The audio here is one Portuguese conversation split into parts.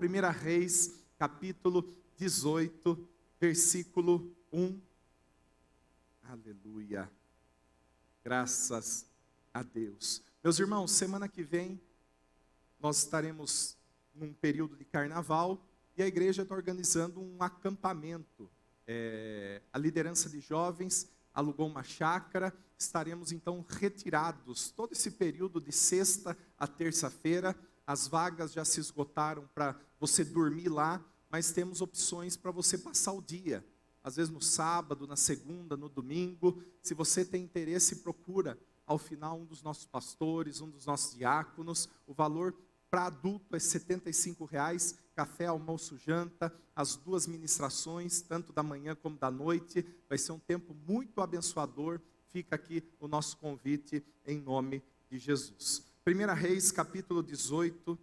1 Reis, capítulo 18, versículo 1. Aleluia. Graças a Deus. Meus irmãos, semana que vem nós estaremos num período de carnaval e a igreja está organizando um acampamento. A liderança de jovens alugou uma chácara, estaremos então retirados todo esse período de sexta a terça-feira. As vagas já se esgotaram para você dormir lá, mas temos opções para você passar o dia. Às vezes no sábado, na segunda, no domingo. Se você tem interesse, procura ao final um dos nossos pastores, um dos nossos diáconos. O valor para adulto é R$ 75,00, café, almoço, janta, as duas ministrações, tanto da manhã como da noite. Vai ser um tempo muito abençoador. Fica aqui o nosso convite em nome de Jesus. 1 Reis, capítulo 18,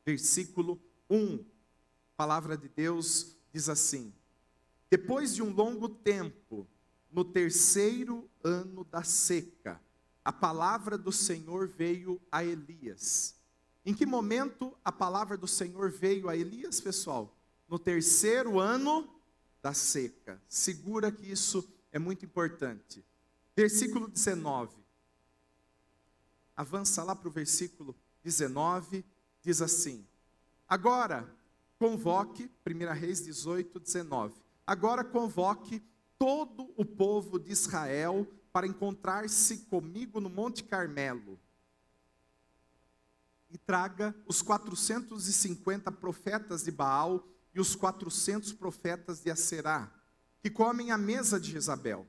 versículo 1. A palavra de Deus diz assim: depois de um longo tempo, no terceiro ano da seca, a palavra do Senhor veio a Elias. Em que momento a palavra do Senhor veio a Elias, pessoal? No terceiro ano da seca. Segura que isso é muito importante. Versículo 19. Avança lá para o versículo 19, diz assim: agora convoque, 1 Reis 18, 19. Agora convoque todo o povo de Israel para encontrar-se comigo no Monte Carmelo. E traga os 450 profetas de Baal e os 400 profetas de Aserá, que comem à mesa de Jezabel.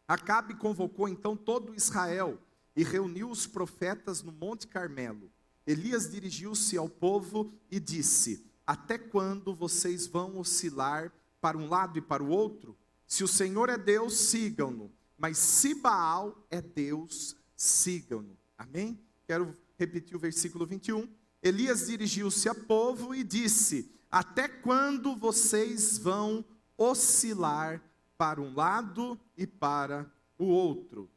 Acabe convocou então todo Israel e reuniu os profetas no Monte Carmelo. Elias dirigiu-se ao povo e disse: até quando vocês vão oscilar para um lado e para o outro? Se o Senhor é Deus, sigam-no, mas se Baal é Deus, sigam-no. Amém? Quero repetir o versículo 21. Elias dirigiu-se ao povo e disse: até quando vocês vão oscilar para um lado e para o outro?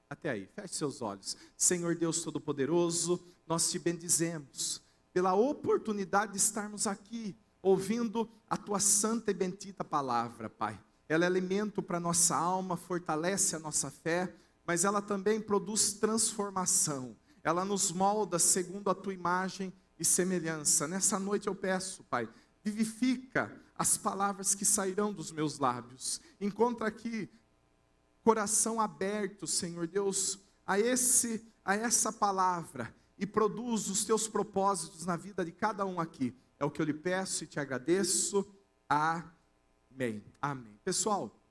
Até aí, feche seus olhos. Senhor Deus Todo-Poderoso, nós te bendizemos pela oportunidade de estarmos aqui, ouvindo a tua santa e bendita palavra, Pai. Ela é alimento para a nossa alma, fortalece a nossa fé, mas ela também produz transformação. Ela nos molda segundo a tua imagem e semelhança. Nessa noite eu peço, Pai, vivifica as palavras que sairão dos meus lábios. Encontra aqui coração aberto, Senhor Deus, a essa palavra, e produz os teus propósitos na vida de cada um aqui. É o que eu lhe peço e te agradeço. Amém. Amém. Pessoal,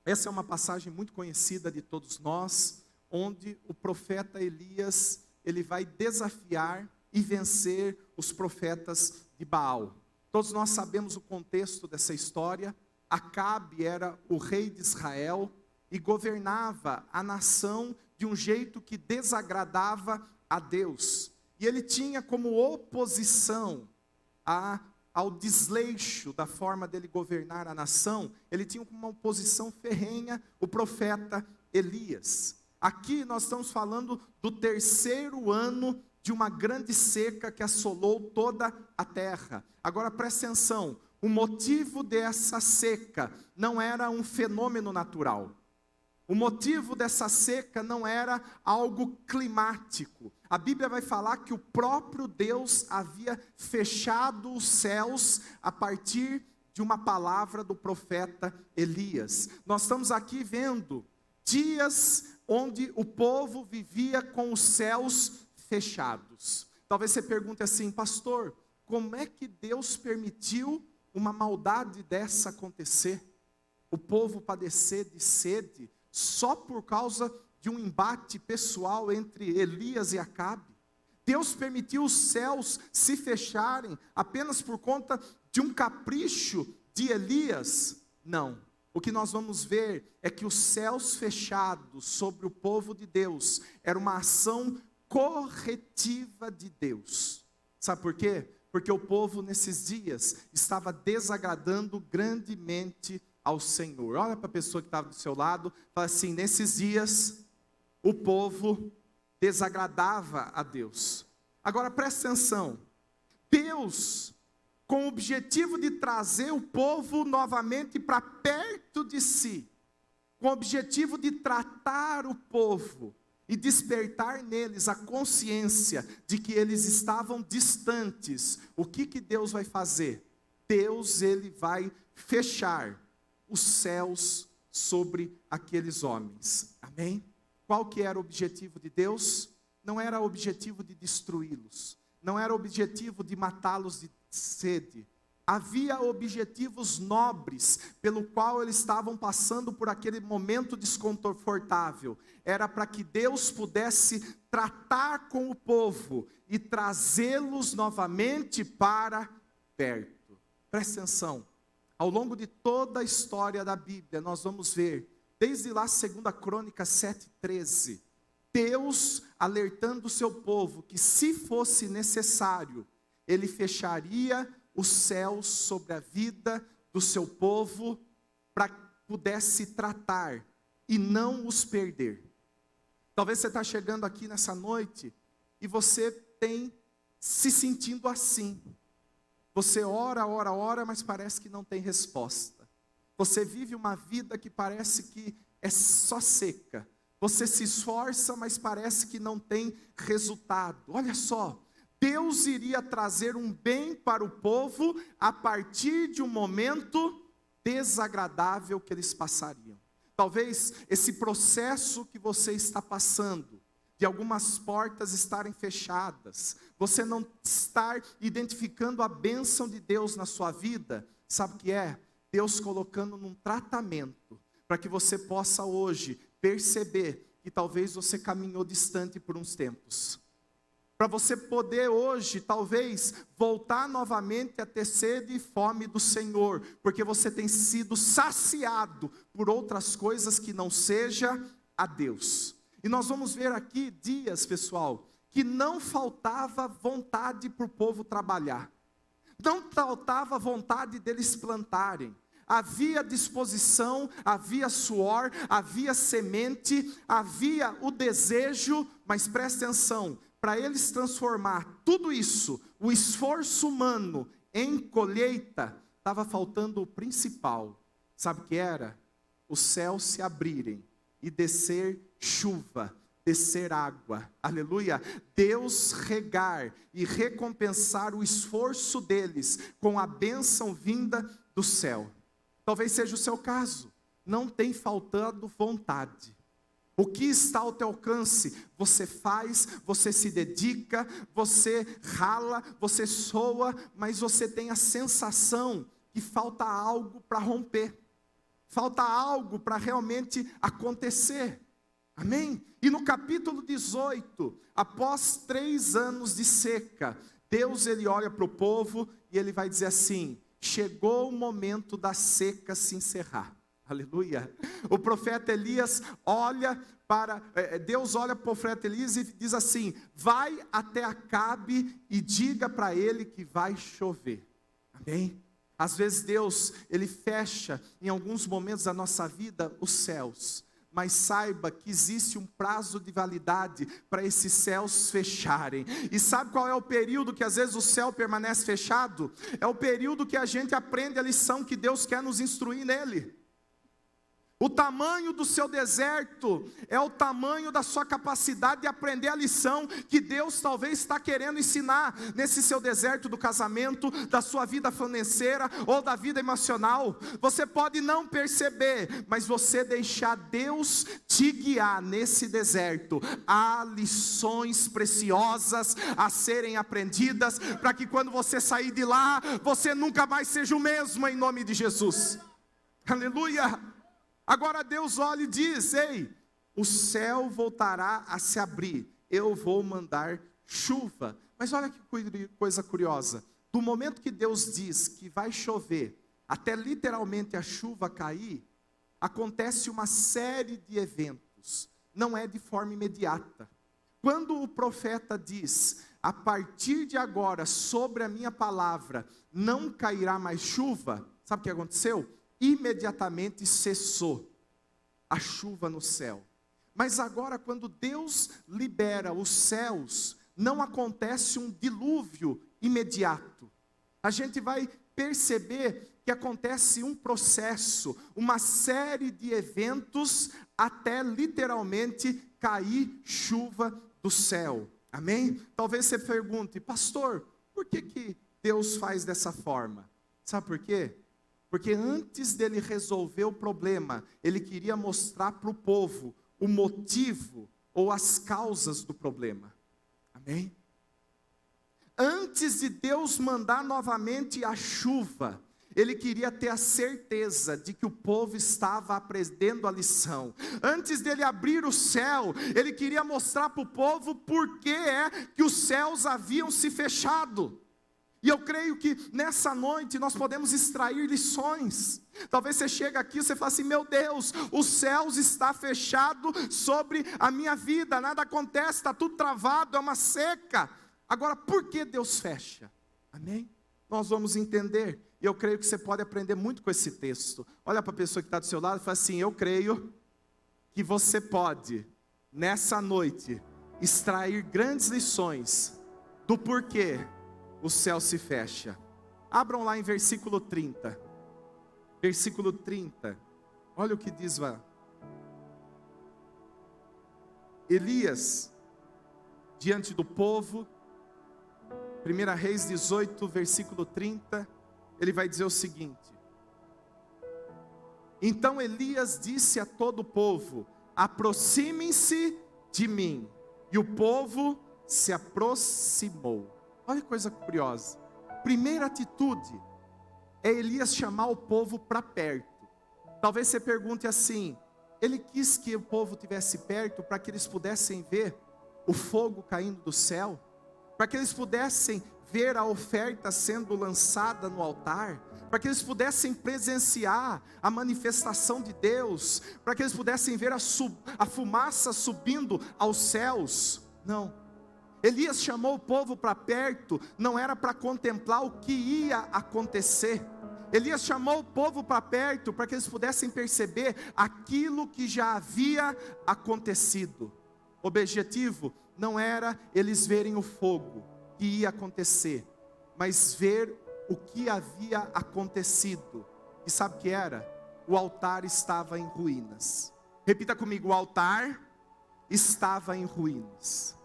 essa é uma passagem muito conhecida de todos nós, onde o profeta Elias, ele vai desafiar e vencer os profetas de Baal. Todos nós sabemos o contexto dessa história. Acabe era o rei de Israel e governava a nação de um jeito que desagradava a Deus. E ele tinha como oposição ao desleixo da forma dele governar a nação, ele tinha como uma oposição ferrenha o profeta Elias. Aqui nós estamos falando do terceiro ano de uma grande seca que assolou toda a terra. Agora preste atenção, o motivo dessa seca não era um fenômeno natural. O motivo dessa seca não era algo climático. A Bíblia vai falar que o próprio Deus havia fechado os céus a partir de uma palavra do profeta Elias. Nós estamos aqui vendo dias onde o povo vivia com os céus fechados. Talvez você pergunte assim: pastor, como é que Deus permitiu uma maldade dessa acontecer? O povo padecer de sede só por causa de um embate pessoal entre Elias e Acabe? Deus permitiu os céus se fecharem apenas por conta de um capricho de Elias? Não. O que nós vamos ver é que os céus fechados sobre o povo de Deus era uma ação corretiva de Deus. Sabe por quê? Porque o povo nesses dias estava desagradando grandemente ao Senhor. Olha para a pessoa que estava do seu lado, fala assim: nesses dias o povo desagradava a Deus. Agora presta atenção, Deus, com o objetivo de trazer o povo novamente para perto de si, com o objetivo de tratar o povo e despertar neles a consciência de que eles estavam distantes, o que Deus vai fazer? Deus, ele vai fechar os céus sobre aqueles homens. Amém? Qual que era o objetivo de Deus? Não era o objetivo de destruí-los, não era o objetivo de matá-los de sede. Havia objetivos nobres pelo qual eles estavam passando por aquele momento desconfortável. Era para que Deus pudesse tratar com o povo e trazê-los novamente para perto. Presta atenção. Ao longo de toda a história da Bíblia, nós vamos ver, desde lá 2 Crônicas 7,13, Deus alertando o seu povo que, se fosse necessário, ele fecharia os céus sobre a vida do seu povo, para que pudesse tratar e não os perder. Talvez você está chegando aqui nessa noite e você tem se sentindo assim. Você ora, mas parece que não tem resposta. Você vive uma vida que parece que é só seca. Você se esforça, mas parece que não tem resultado. Olha só, Deus iria trazer um bem para o povo a partir de um momento desagradável que eles passariam. Talvez esse processo que você está passando, de algumas portas estarem fechadas, você não estar identificando a bênção de Deus na sua vida, sabe o que é? Deus colocando num tratamento, para que você possa hoje perceber que talvez você caminhou distante por uns tempos. Para você poder hoje, talvez, voltar novamente a ter sede e fome do Senhor, porque você tem sido saciado por outras coisas que não seja a Deus. E nós vamos ver aqui dias, pessoal, que não faltava vontade para o povo trabalhar, não faltava vontade deles plantarem, havia disposição, havia suor, havia semente, havia o desejo, mas presta atenção, para eles transformar tudo isso, o esforço humano, em colheita, estava faltando o principal. Sabe o que era? Os céus se abrirem e descer chuva, descer água, aleluia. Deus regar e recompensar o esforço deles com a bênção vinda do céu. Talvez seja o seu caso, não tem faltado vontade. O que está ao teu alcance, você faz, você se dedica, você rala, você soa, mas você tem a sensação que falta algo para romper, falta algo para realmente acontecer, amém? E no capítulo 18, após 3 anos de seca, Deus ele olha para o povo e ele vai dizer assim: chegou o momento da seca se encerrar. Aleluia. O profeta Elias Deus olha para o profeta Elias e diz assim: vai até Acabe e diga para ele que vai chover. Amém? Às vezes Deus, ele fecha em alguns momentos da nossa vida os céus, mas saiba que existe um prazo de validade para esses céus fecharem. E sabe qual é o período que às vezes o céu permanece fechado? É o período que a gente aprende a lição que Deus quer nos instruir nele. O tamanho do seu deserto é o tamanho da sua capacidade de aprender a lição que Deus talvez está querendo ensinar nesse seu deserto do casamento, da sua vida financeira ou da vida emocional. Você pode não perceber, mas você deixar Deus te guiar nesse deserto. Há lições preciosas a serem aprendidas, para que quando você sair de lá, você nunca mais seja o mesmo, em nome de Jesus. Aleluia! Agora Deus olha e diz: ei, o céu voltará a se abrir, eu vou mandar chuva. Mas olha que coisa curiosa, do momento que Deus diz que vai chover, até literalmente a chuva cair, acontece uma série de eventos, não é de forma imediata. Quando o profeta diz: a partir de agora, sobre a minha palavra, não cairá mais chuva, sabe o que aconteceu? Imediatamente cessou a chuva no céu. Mas agora, quando Deus libera os céus, não acontece um dilúvio imediato. A gente vai perceber que acontece um processo, uma série de eventos, até literalmente cair chuva do céu. Amém? Talvez você pergunte, pastor, por que Deus faz dessa forma? Sabe por quê? Porque antes dele resolver o problema, ele queria mostrar para o povo o motivo ou as causas do problema. Amém? Antes de Deus mandar novamente a chuva, ele queria ter a certeza de que o povo estava aprendendo a lição. Antes dele abrir o céu, ele queria mostrar para o povo por que é que os céus haviam se fechado. E eu creio que nessa noite nós podemos extrair lições. Talvez você chegue aqui e você fale assim, meu Deus, os céus está fechado sobre a minha vida, nada acontece, está tudo travado, é uma seca. Agora, por que Deus fecha? Amém? Nós vamos entender. E eu creio que você pode aprender muito com esse texto. Olha para a pessoa que está do seu lado e fala assim, eu creio que você pode, nessa noite, extrair grandes lições do porquê o céu se fecha. Abram lá em versículo 30. Versículo 30. Olha o que diz lá. Elias, diante do povo, 1 Reis 18, versículo 30, ele vai dizer o seguinte: então Elias disse a todo o povo, aproximem-se de mim. E o povo se aproximou. Olha que coisa curiosa. Primeira atitude é Elias chamar o povo para perto. Talvez você pergunte assim, ele quis que o povo estivesse perto para que eles pudessem ver o fogo caindo do céu? Para que eles pudessem ver a oferta sendo lançada no altar? Para que eles pudessem presenciar a manifestação de Deus? Para que eles pudessem ver a fumaça subindo aos céus? Não. Elias chamou o povo para perto, não era para contemplar o que ia acontecer. Elias chamou o povo para perto, para que eles pudessem perceber aquilo que já havia acontecido. O objetivo não era eles verem o fogo que ia acontecer, mas ver o que havia acontecido. E sabe o que era? O altar estava em ruínas. Repita comigo, o altar estava em ruínas.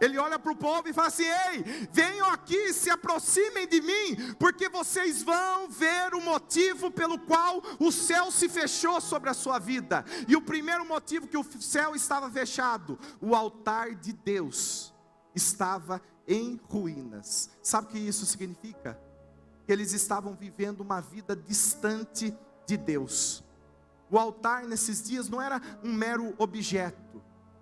Ele olha para o povo e fala assim, ei, venham aqui, se aproximem de mim, porque vocês vão ver o motivo pelo qual o céu se fechou sobre a sua vida. E o primeiro motivo que o céu estava fechado, o altar de Deus estava em ruínas. Sabe o que isso significa? Que eles estavam vivendo uma vida distante de Deus. O altar nesses dias não era um mero objeto.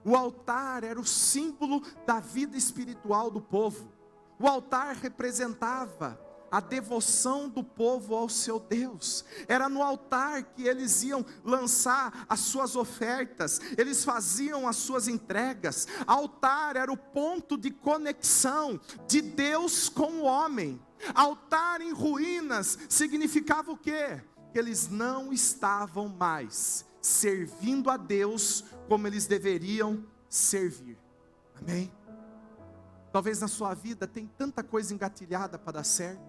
O altar era o símbolo da vida espiritual do povo. O altar representava a devoção do povo ao seu Deus. Era no altar que eles iam lançar as suas ofertas, eles faziam as suas entregas. Altar era o ponto de conexão de Deus com o homem. Altar em ruínas significava o quê? Que eles não estavam mais servindo a Deus como eles deveriam servir. Amém? Talvez na sua vida tem tanta coisa engatilhada para dar certo.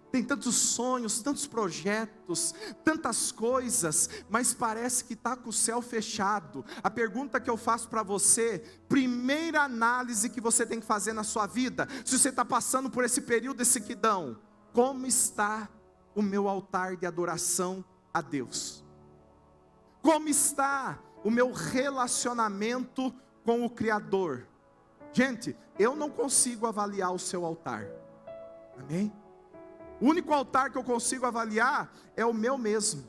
Tem tantos sonhos, tantos projetos, tantas coisas, mas parece que está com o céu fechado. A pergunta que eu faço para você, primeira análise que você tem que fazer na sua vida, se você está passando por esse período de sequidão, como está o meu altar de adoração a Deus? Como está o meu relacionamento com o Criador? Gente, eu não consigo avaliar o seu altar. Amém? O único altar que eu consigo avaliar é o meu mesmo.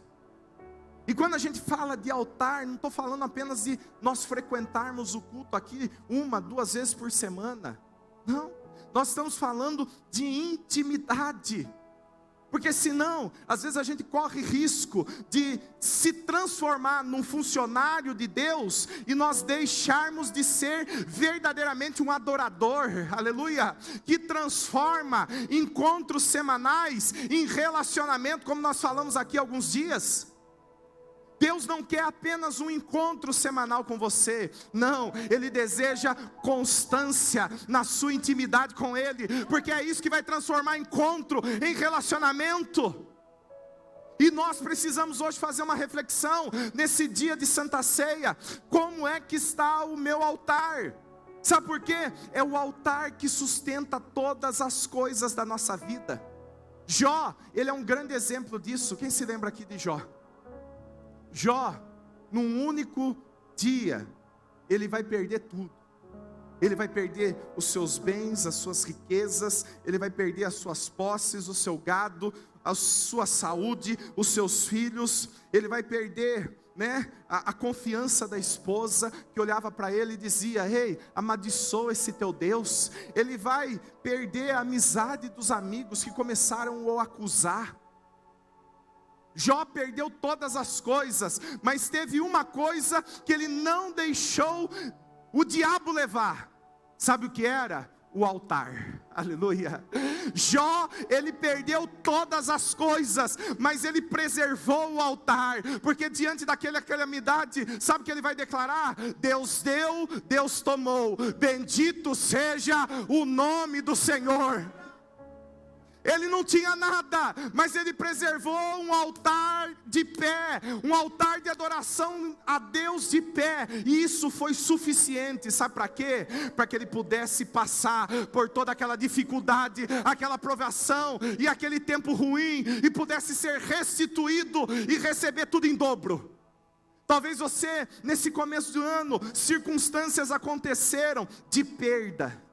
E quando a gente fala de altar, não estou falando apenas de nós frequentarmos o culto aqui 1, 2 vezes por semana. Não, nós estamos falando de intimidade. Porque senão, às vezes a gente corre risco de se transformar num funcionário de Deus e nós deixarmos de ser verdadeiramente um adorador, aleluia, que transforma encontros semanais em relacionamento, como nós falamos aqui há alguns dias. Deus não quer apenas um encontro semanal com você. Não, Ele deseja constância na sua intimidade com Ele. Porque é isso que vai transformar encontro em relacionamento. E nós precisamos hoje fazer uma reflexão, nesse dia de Santa Ceia. Como é que está o meu altar? Sabe por quê? É o altar que sustenta todas as coisas da nossa vida. Jó, ele é um grande exemplo disso. Quem se lembra aqui de Jó? Jó, num único dia, ele vai perder tudo. Ele vai perder os seus bens, as suas riquezas, ele vai perder as suas posses, o seu gado, a sua saúde, os seus filhos. Ele vai perder, a confiança da esposa, que olhava para ele e dizia: ei, amaldiçoa esse teu Deus. Ele vai perder a amizade dos amigos que começaram a o acusar. Jó perdeu todas as coisas, mas teve uma coisa que ele não deixou o diabo levar. Sabe o que era? O altar. Aleluia. Jó, ele perdeu todas as coisas, mas ele preservou o altar, porque diante daquela calamidade, sabe o que ele vai declarar? Deus deu, Deus tomou, bendito seja o nome do Senhor. Ele não tinha nada, mas ele preservou um altar de pé, um altar de adoração a Deus de pé, e isso foi suficiente. Sabe para quê? Para que ele pudesse passar por toda aquela dificuldade, aquela provação e aquele tempo ruim, e pudesse ser restituído e receber tudo em dobro. Talvez você, nesse começo do ano, circunstâncias aconteceram de perda,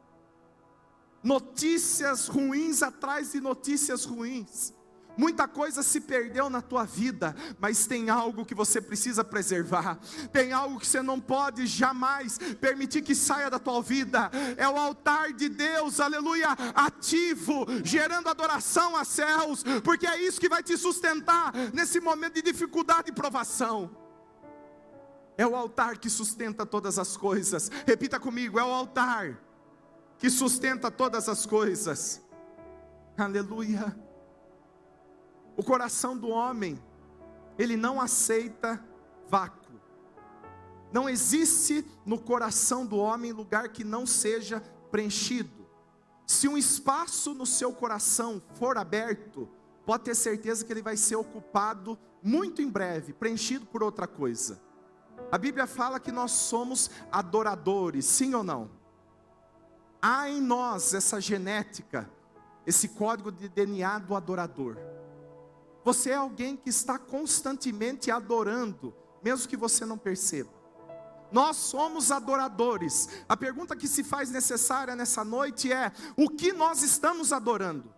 notícias ruins atrás de notícias ruins. Muita coisa se perdeu na tua vida, mas tem algo que você precisa preservar. Tem algo que você não pode jamais permitir que saia da tua vida. É o altar de Deus, aleluia, ativo, gerando adoração a céus, porque é isso que vai te sustentar nesse momento de dificuldade e provação. É o altar que sustenta todas as coisas. Repita comigo: é o altar que sustenta todas as coisas. Aleluia. O coração do homem, ele não aceita vácuo. Não existe no coração do homem lugar que não seja preenchido. Se um espaço no seu coração for aberto, pode ter certeza que ele vai ser ocupado muito em breve, preenchido por outra coisa. A Bíblia fala que nós somos adoradores, sim ou não? Há em nós essa genética, esse código de DNA do adorador. Você é alguém que está constantemente adorando, mesmo que você não perceba. Nós somos adoradores. A pergunta que se faz necessária nessa noite é: o que nós estamos adorando?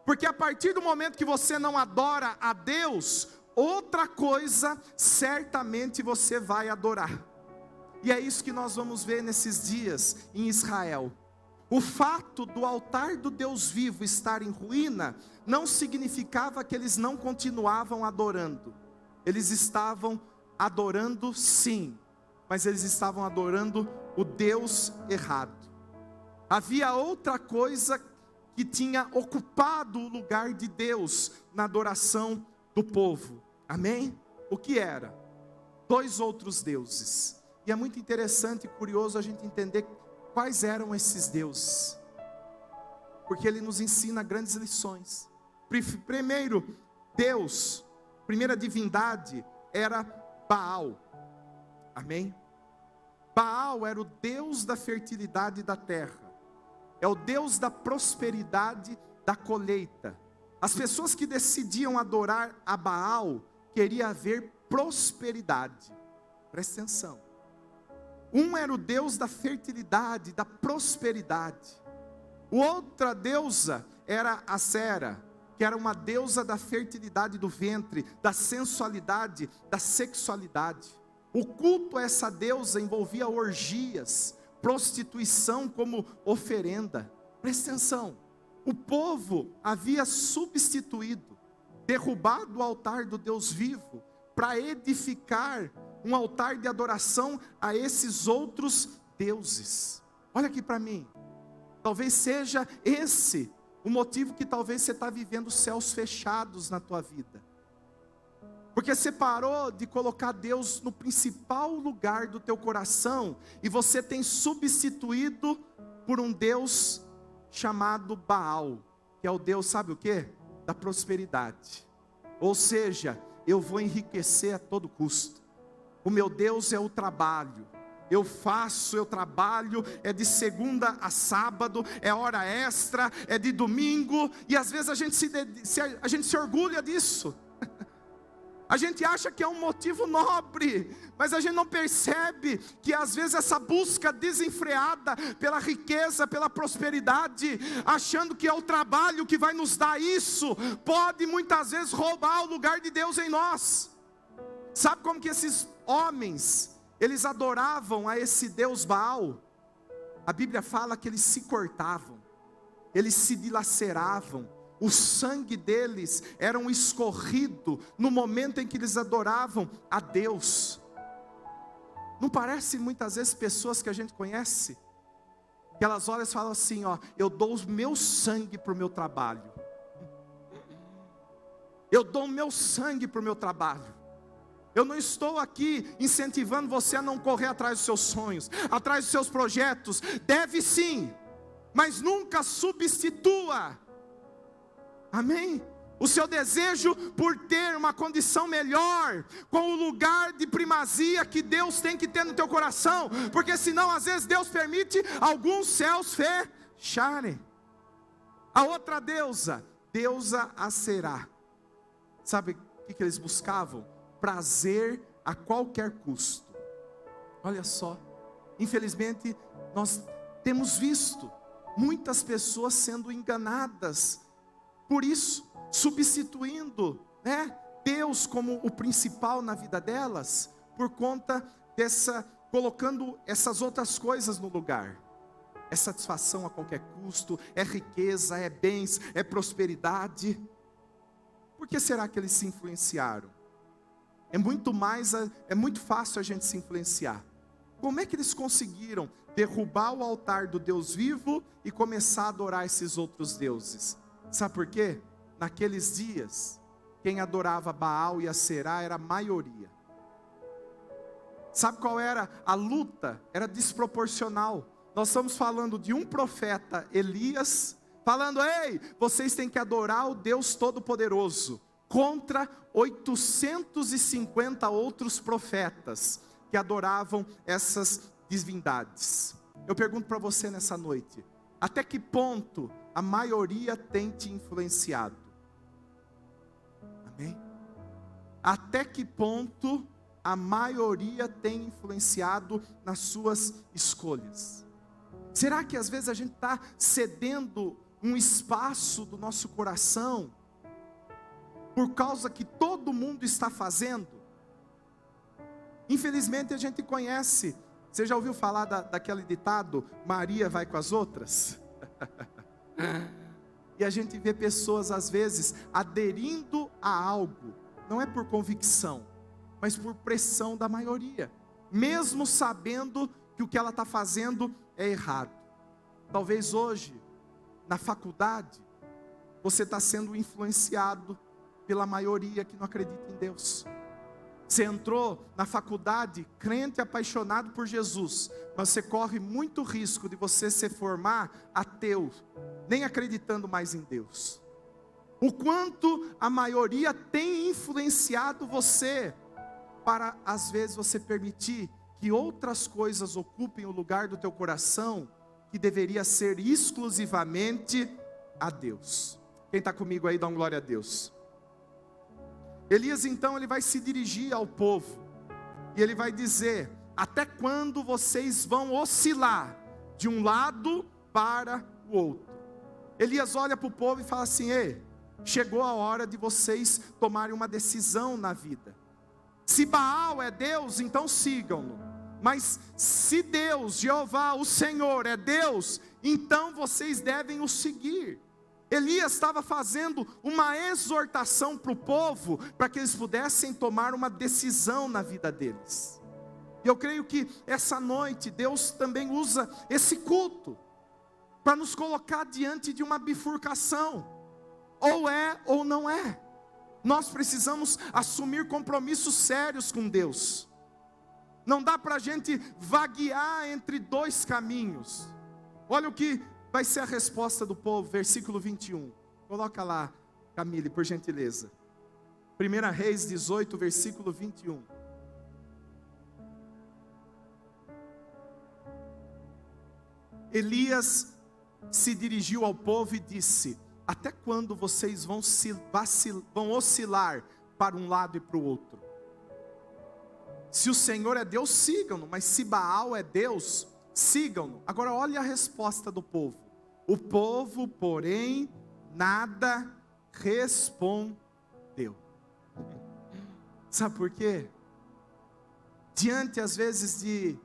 Porque a partir do momento que você não adora a Deus, outra coisa certamente você vai adorar. E é isso que nós vamos ver nesses dias em Israel. O fato do altar do Deus vivo estar em ruína não significava que eles não continuavam adorando. Eles estavam adorando sim, mas eles estavam adorando o Deus errado. Havia outra coisa que tinha ocupado o lugar de Deus na adoração do povo. Amém? O que era? 2 outros deuses. E é muito interessante e curioso a gente entender quais eram esses deuses, porque ele nos ensina grandes lições. Primeiro Deus, primeira divindade era Baal. Amém? Baal era o Deus da fertilidade da terra, é o Deus da prosperidade da colheita. As pessoas que decidiam adorar a Baal queriam haver prosperidade. Presta atenção. Um era o Deus da fertilidade, da prosperidade. Outra deusa era a Sera, que era uma deusa da fertilidade do ventre, da sensualidade, da sexualidade. O culto a essa deusa envolvia orgias, prostituição como oferenda. Presta atenção, o povo havia substituído, derrubado o altar do Deus vivo, para edificar um altar de adoração a esses outros deuses. Olha aqui para mim, talvez seja esse o motivo que talvez você está vivendo céus fechados na tua vida, Porque você parou de colocar Deus no principal lugar do teu coração, e você tem substituído por um Deus chamado Baal, que é o Deus, sabe o quê? Da prosperidade. Ou seja, eu vou enriquecer a todo custo. O meu Deus é o trabalho. Eu trabalho, é de segunda a sábado, é hora extra, é de domingo, e às vezes a gente se orgulha disso. A gente acha que é um motivo nobre, mas a gente não percebe que às vezes essa busca desenfreada pela riqueza, pela prosperidade, achando que é o trabalho que vai nos dar isso, pode muitas vezes roubar o lugar de Deus em nós. Sabe como que esses homens, eles adoravam a esse Deus Baal? A Bíblia fala que eles se cortavam, eles se dilaceravam, o sangue deles era escorrido no momento em que eles adoravam a Deus. Não parece muitas vezes pessoas que a gente conhece, que elas olham e falam assim, ó, eu dou o meu sangue para o meu trabalho, eu dou o meu sangue para o meu trabalho. Eu não estou aqui incentivando você a não correr atrás dos seus sonhos, atrás dos seus projetos. Deve sim, mas nunca substitua, amém? O seu desejo por ter uma condição melhor, com o lugar de primazia que Deus tem que ter no teu coração, porque senão às vezes Deus permite alguns céus fecharem. A outra deusa Aserá, sabe o que eles buscavam? Prazer a qualquer custo. Olha só, infelizmente nós temos visto muitas pessoas sendo enganadas por isso, substituindo, Deus como o principal na vida delas, por conta colocando essas outras coisas no lugar. É satisfação a qualquer custo, é riqueza, é bens, é prosperidade. Por que será que eles se influenciaram? É muito fácil a gente se influenciar. Como é que eles conseguiram derrubar o altar do Deus vivo e começar a adorar esses outros deuses? Sabe por quê? Naqueles dias, quem adorava Baal e Aserá era a maioria. Sabe qual era a luta? Era desproporcional. Nós estamos falando de um profeta, Elias, falando, ei, vocês têm que adorar o Deus Todo-Poderoso, contra 850 outros profetas, que adoravam essas divindades. Eu pergunto para você nessa noite, até que ponto a maioria tem te influenciado? Amém? Até que ponto a maioria tem influenciado nas suas escolhas? Será que às vezes a gente está cedendo um espaço do nosso coração, por causa que todo mundo está fazendo? Infelizmente a gente conhece, você já ouviu falar daquele ditado, Maria vai com as outras? E a gente vê pessoas às vezes aderindo a algo, não é por convicção, mas por pressão da maioria, mesmo sabendo que o que ela está fazendo é errado. Talvez hoje, na faculdade, você está sendo influenciado pela maioria que não acredita em Deus. Você entrou na faculdade crente, apaixonado por Jesus, mas você corre muito risco de você se formar ateu, nem acreditando mais em Deus. O quanto a maioria tem influenciado você, para às vezes você permitir que outras coisas ocupem o lugar do teu coração, que deveria ser exclusivamente a Deus. Quem está comigo aí, dá uma glória a Deus. Elias então ele vai se dirigir ao povo, e ele vai dizer, até quando vocês vão oscilar de um lado para o outro? Elias olha para o povo e fala assim, ei, chegou a hora de vocês tomarem uma decisão na vida. Se Baal é Deus, então sigam-no, mas se Deus, Jeová, o Senhor é Deus, então vocês devem o seguir. Elias estava fazendo uma exortação para o povo, para que eles pudessem tomar uma decisão na vida deles. E eu creio que essa noite, Deus também usa esse culto, para nos colocar diante de uma bifurcação, ou é ou não é. Nós precisamos assumir compromissos sérios com Deus. Não dá para a gente vaguear entre dois caminhos. Olha o que vai ser a resposta do povo, versículo 21. Coloca lá, Camille, por gentileza. 1 Reis 18, versículo 21. Elias se dirigiu ao povo e disse: até quando vocês vão oscilar para um lado e para o outro? Se o Senhor é Deus, sigam-no, mas se Baal é Deus, sigam-no. Agora olha a resposta do povo. O povo, porém, nada respondeu. Sabe por quê? Diante às vezes de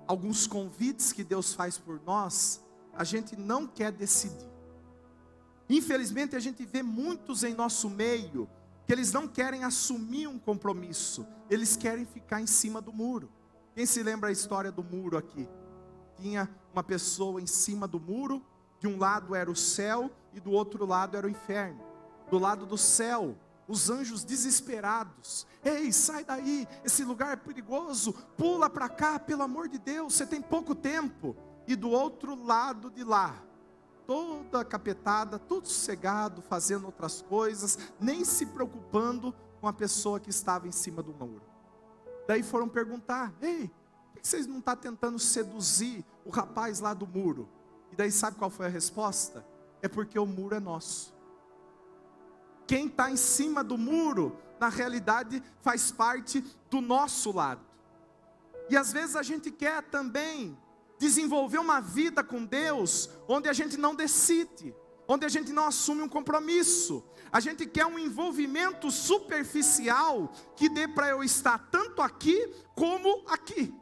alguns convites que Deus faz por nós, a gente não quer decidir. Infelizmente a gente vê muitos em nosso meio, que eles não querem assumir um compromisso, eles querem ficar em cima do muro. Quem se lembra a história do muro aqui? Tinha uma pessoa em cima do muro, de um lado era o céu e do outro lado era o inferno. Do lado do céu, os anjos desesperados: ei, sai daí, esse lugar é perigoso, pula para cá, pelo amor de Deus, você tem pouco tempo. E do outro lado de lá, toda capetada, tudo sossegado, fazendo outras coisas, nem se preocupando com a pessoa que estava em cima do muro. Daí foram perguntar: ei, por que vocês não estão tentando seduzir o rapaz lá do muro? E daí sabe qual foi a resposta? É porque o muro é nosso. Quem está em cima do muro, na realidade, faz parte do nosso lado. E às vezes a gente quer também desenvolver uma vida com Deus, onde a gente não decide, onde a gente não assume um compromisso. A gente quer um envolvimento superficial, que dê para eu estar tanto aqui, como aqui.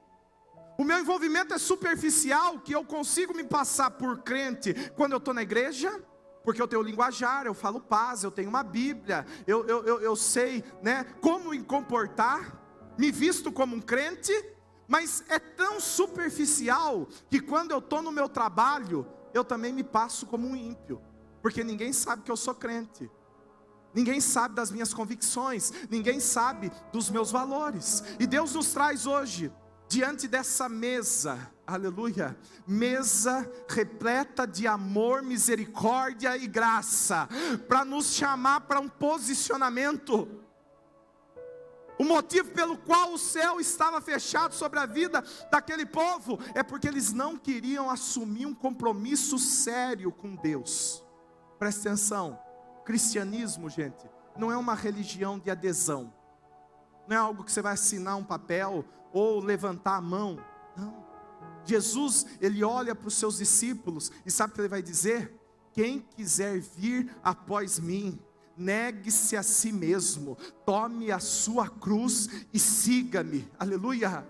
O meu envolvimento é superficial, que eu consigo me passar por crente, quando eu estou na igreja, porque eu tenho linguajar, eu falo paz, eu tenho uma Bíblia, eu sei, né, como me comportar, me visto como um crente. Mas é tão superficial, que quando eu estou no meu trabalho, eu também me passo como um ímpio, porque ninguém sabe que eu sou crente, ninguém sabe das minhas convicções, ninguém sabe dos meus valores. E Deus nos traz hoje, diante dessa mesa, aleluia, mesa repleta de amor, misericórdia e graça, para nos chamar para um posicionamento. O motivo pelo qual o céu estava fechado sobre a vida daquele povo, é porque eles não queriam assumir um compromisso sério com Deus. Presta atenção, cristianismo, gente, não é uma religião de adesão, não é algo que você vai assinar um papel, ou levantar a mão, não. Jesus, ele olha para os seus discípulos, e sabe o que ele vai dizer? Quem quiser vir após mim, negue-se a si mesmo, tome a sua cruz e siga-me, aleluia.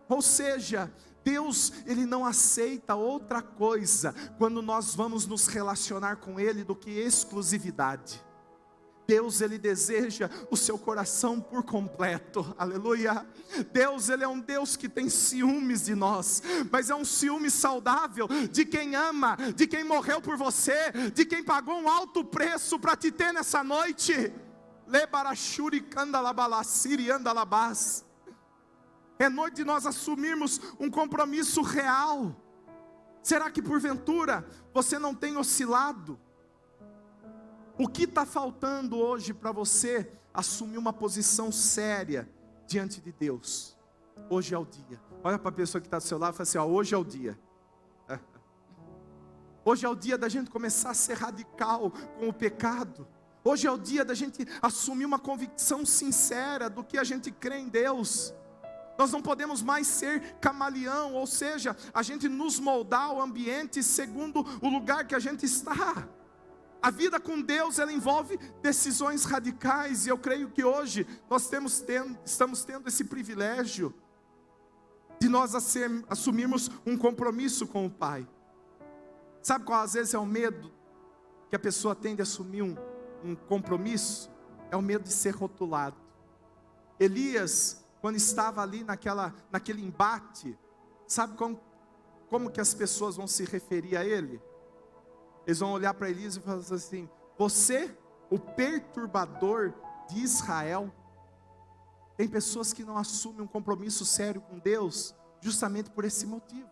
Ou seja, Deus, ele não aceita outra coisa, quando nós vamos nos relacionar com Ele, do que exclusividade. Deus, ele deseja o seu coração por completo, aleluia. Deus, ele é um Deus que tem ciúmes de nós, mas é um ciúme saudável, de quem ama, de quem morreu por você, de quem pagou um alto preço para te ter nessa noite. É noite de nós assumirmos um compromisso real. Será que porventura você não tem oscilado? O que está faltando hoje para você assumir uma posição séria diante de Deus? Hoje é o dia. Olha para a pessoa que está do seu lado e fala assim: ó, hoje é o dia. Hoje é o dia da gente começar a ser radical com o pecado. Hoje é o dia da gente assumir uma convicção sincera do que a gente crê em Deus. Nós não podemos mais ser camaleão, ou seja, a gente nos moldar ao ambiente segundo o lugar que a gente está. A vida com Deus, ela envolve decisões radicais, e eu creio que hoje nós estamos tendo esse privilégio de nós assumirmos um compromisso com o Pai. Sabe qual às vezes é o medo que a pessoa tem de assumir um compromisso? É o medo de ser rotulado. Elias, quando estava ali naquele embate, sabe como que as pessoas vão se referir a ele? Eles vão olhar para Elias e falar assim: você, o perturbador de Israel. Tem pessoas que não assumem um compromisso sério com Deus, justamente por esse motivo.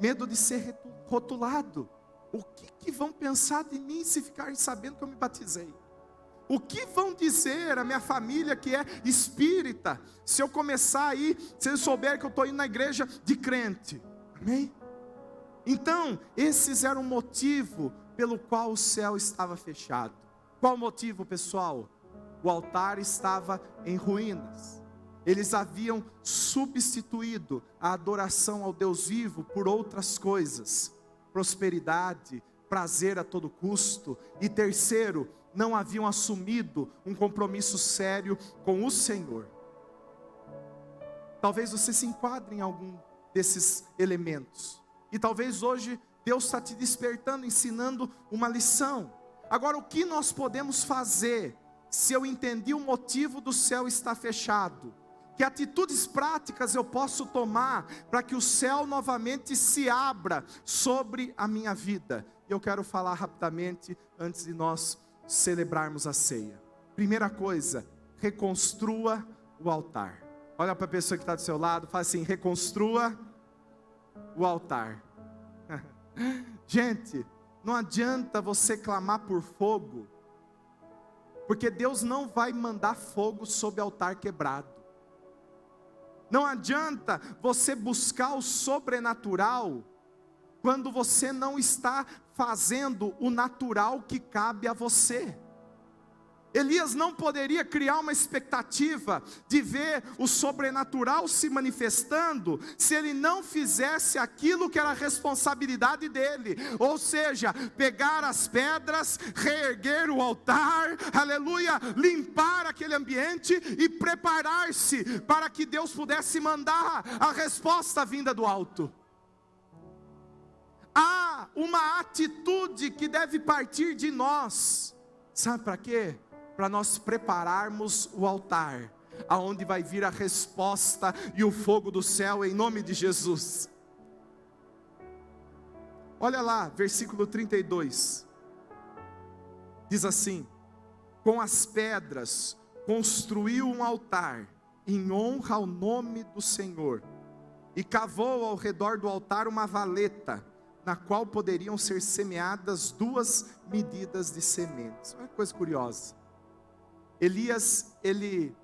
Medo de ser rotulado. O que vão pensar de mim se ficarem sabendo que eu me batizei? O que vão dizer a minha família que é espírita, se eu começar aí, se eles souberem que eu estou indo na igreja de crente? Amém? Então, esses eram o motivo pelo qual o céu estava fechado. Qual o motivo, pessoal? O altar estava em ruínas. Eles haviam substituído a adoração ao Deus vivo por outras coisas. Prosperidade, prazer a todo custo. E terceiro, não haviam assumido um compromisso sério com o Senhor. Talvez você se enquadre em algum desses elementos. E talvez hoje Deus está te despertando, ensinando uma lição. Agora, o que nós podemos fazer se eu entendi o motivo do céu estar fechado? Que atitudes práticas eu posso tomar para que o céu novamente se abra sobre a minha vida? E eu quero falar rapidamente antes de nós celebrarmos a ceia. Primeira coisa, reconstrua o altar. Olha para a pessoa que está do seu lado, fala assim: reconstrua o altar. Gente, não adianta você clamar por fogo, porque Deus não vai mandar fogo sobre altar quebrado. Não adianta você buscar o sobrenatural quando você não está fazendo o natural que cabe a você. Elias não poderia criar uma expectativa de ver o sobrenatural se manifestando, se ele não fizesse aquilo que era a responsabilidade dele, ou seja, pegar as pedras, reerguer o altar, aleluia, limpar aquele ambiente e preparar-se para que Deus pudesse mandar a resposta vinda do alto. Há uma atitude que deve partir de nós, sabe para quê? Para nós prepararmos o altar, aonde vai vir a resposta e o fogo do céu, em nome de Jesus. Olha lá, versículo 32, diz assim: com as pedras construiu um altar, em honra ao nome do Senhor, e cavou ao redor do altar uma valeta, na qual poderiam ser semeadas 2 medidas de sementes. Olha que coisa curiosa. Elias, ele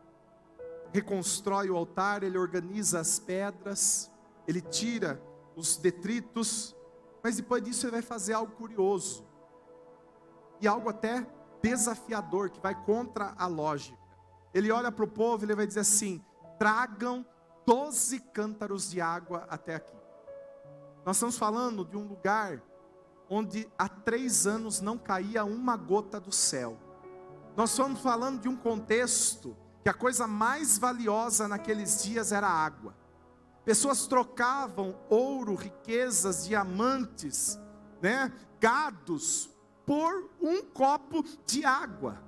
reconstrói o altar, ele organiza as pedras, ele tira os detritos, mas depois disso ele vai fazer algo curioso, e algo até desafiador, que vai contra a lógica. Ele olha para o povo e ele vai dizer assim: tragam 12 cântaros de água até aqui. Nós estamos falando de um lugar onde há 3 anos não caía uma gota do céu. Nós estamos falando de um contexto que a coisa mais valiosa naqueles dias era a água. Pessoas trocavam ouro, riquezas, diamantes, gados, por um copo de água.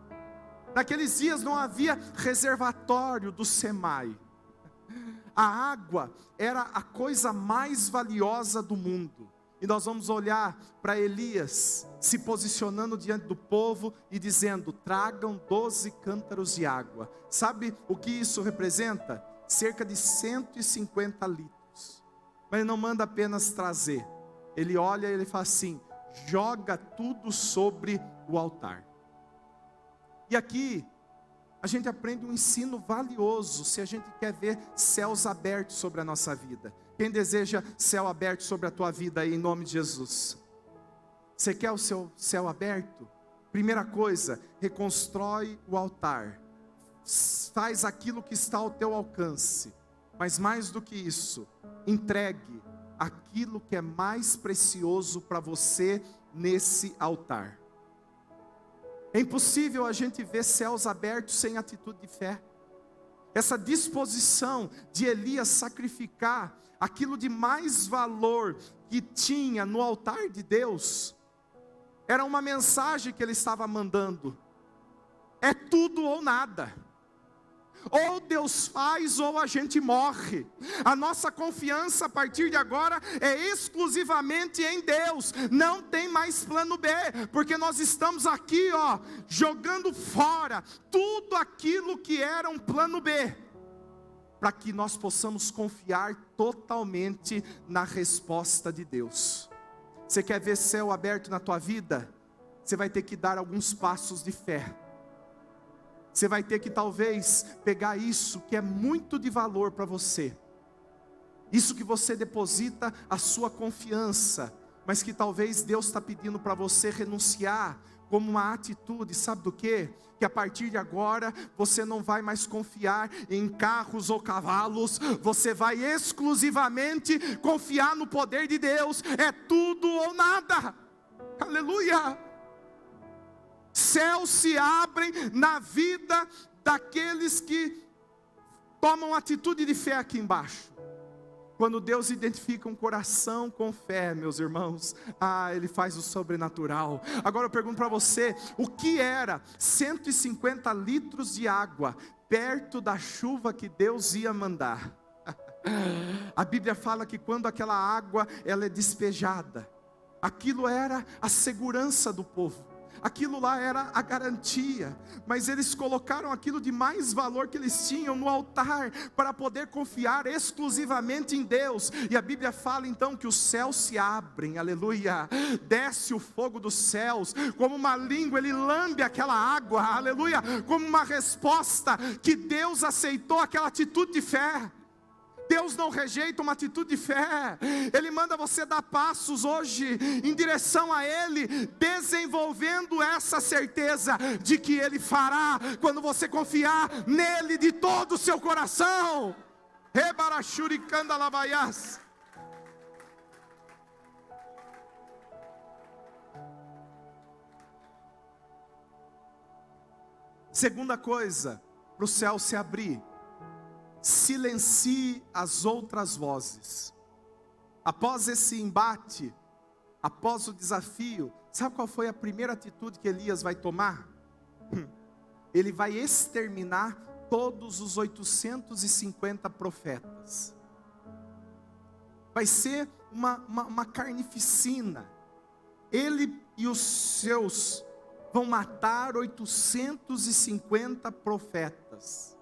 Naqueles dias não havia reservatório do SEMAI. A água era a coisa mais valiosa do mundo. E nós vamos olhar para Elias se posicionando diante do povo e dizendo: tragam 12 cântaros de água. Sabe o que isso representa? Cerca de 150 litros. Mas ele não manda apenas trazer. Ele olha e ele fala assim: joga tudo sobre o altar. E aqui a gente aprende um ensino valioso, se a gente quer ver céus abertos sobre a nossa vida. Quem deseja céu aberto sobre a tua vida aí, em nome de Jesus? Você quer o seu céu aberto? Primeira coisa, reconstrói o altar. Faz aquilo que está ao teu alcance. Mas mais do que isso, entregue aquilo que é mais precioso para você nesse altar. É impossível a gente ver céus abertos sem atitude de fé. Essa disposição de Elias sacrificar aquilo de mais valor que tinha no altar de Deus, era uma mensagem que ele estava mandando: é tudo ou nada. Ou Deus faz ou a gente morre. A nossa confiança a partir de agora é exclusivamente em Deus. Não tem mais plano B, porque nós estamos aqui, jogando fora tudo aquilo que era um plano B, para que nós possamos confiar totalmente na resposta de Deus. Você quer ver céu aberto na tua vida? Você vai ter que dar alguns passos de fé. Você vai ter que talvez pegar isso que é muito de valor para você, isso que você deposita a sua confiança, mas que talvez Deus está pedindo para você renunciar, como uma atitude, sabe do quê? Que a partir de agora, você não vai mais confiar em carros ou cavalos, você vai exclusivamente confiar no poder de Deus, é tudo ou nada, aleluia. Céus se abrem na vida daqueles que tomam atitude de fé aqui embaixo. Quando Deus identifica um coração com fé, meus irmãos, Ele faz o sobrenatural. Agora eu pergunto para você, o que era 150 litros de água perto da chuva que Deus ia mandar? A Bíblia fala que quando aquela água ela é despejada, aquilo era a segurança do povo. Aquilo lá era a garantia, mas eles colocaram aquilo de mais valor que eles tinham no altar, para poder confiar exclusivamente em Deus. E a Bíblia fala então que os céus se abrem, aleluia, desce o fogo dos céus, como uma língua, ele lambe aquela água, aleluia, como uma resposta, que Deus aceitou aquela atitude de fé. Deus não rejeita uma atitude de fé. Ele manda você dar passos hoje em direção a Ele, desenvolvendo essa certeza de que Ele fará, quando você confiar nele de todo o seu coração. Rebarachuricandalabaiás. Segunda coisa, para o céu se abrir: silencie as outras vozes. Após esse embate, após o desafio, sabe qual foi a primeira atitude que Elias vai tomar? Ele vai exterminar todos os 850 profetas. Vai ser uma carnificina. Ele e os seus vão matar 850 profetas.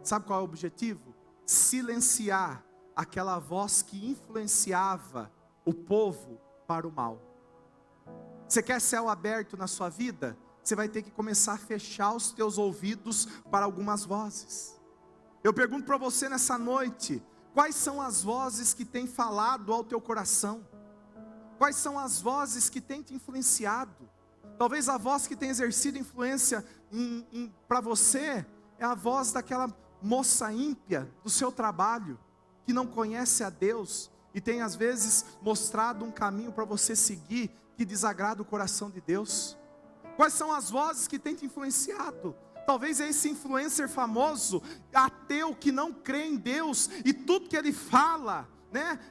Sabe qual é o objetivo? Silenciar aquela voz que influenciava o povo para o mal. Você quer céu aberto na sua vida? Você vai ter que começar a fechar os teus ouvidos para algumas vozes. Eu pergunto para você nessa noite: quais são as vozes que têm falado ao teu coração? Quais são as vozes que têm te influenciado? Talvez a voz que tem exercido influência para você é a voz daquela moça ímpia do seu trabalho, que não conhece a Deus e tem às vezes mostrado um caminho para você seguir que desagrada o coração de Deus. Quais são as vozes que têm te influenciado? Talvez é esse influencer famoso, ateu, que não crê em Deus, e tudo que ele fala,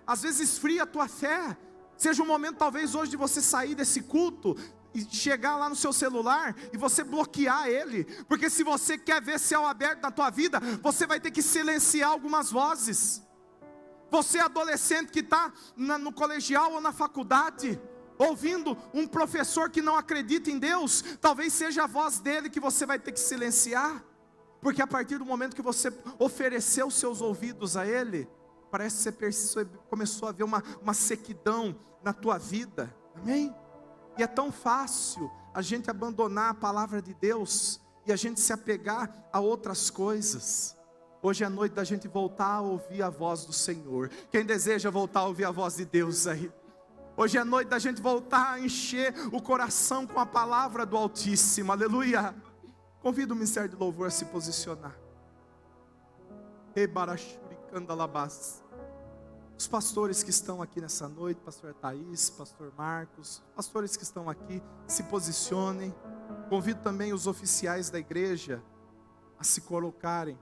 às vezes esfria a tua fé. Seja um momento talvez hoje de você sair desse culto e chegar lá no seu celular e você bloquear ele, porque se você quer ver céu aberto na tua vida, você vai ter que silenciar algumas vozes. Você adolescente que está no colegial ou na faculdade, ouvindo um professor que não acredita em Deus, talvez seja a voz dele que você vai ter que silenciar, porque a partir do momento que você ofereceu os seus ouvidos a ele, parece que você começou a ver uma sequidão na tua vida, amém? E é tão fácil a gente abandonar a palavra de Deus e a gente se apegar a outras coisas. Hoje é a noite da gente voltar a ouvir a voz do Senhor. Quem deseja voltar a ouvir a voz de Deus aí? Hoje é a noite da gente voltar a encher o coração com a palavra do Altíssimo, aleluia. Convido o ministério de louvor a se posicionar. Ebarachuricandalabás. Os pastores que estão aqui nessa noite, pastor Thaís, pastor Marcos, pastores que estão aqui, se posicionem. Convido também os oficiais da igreja a se colocarem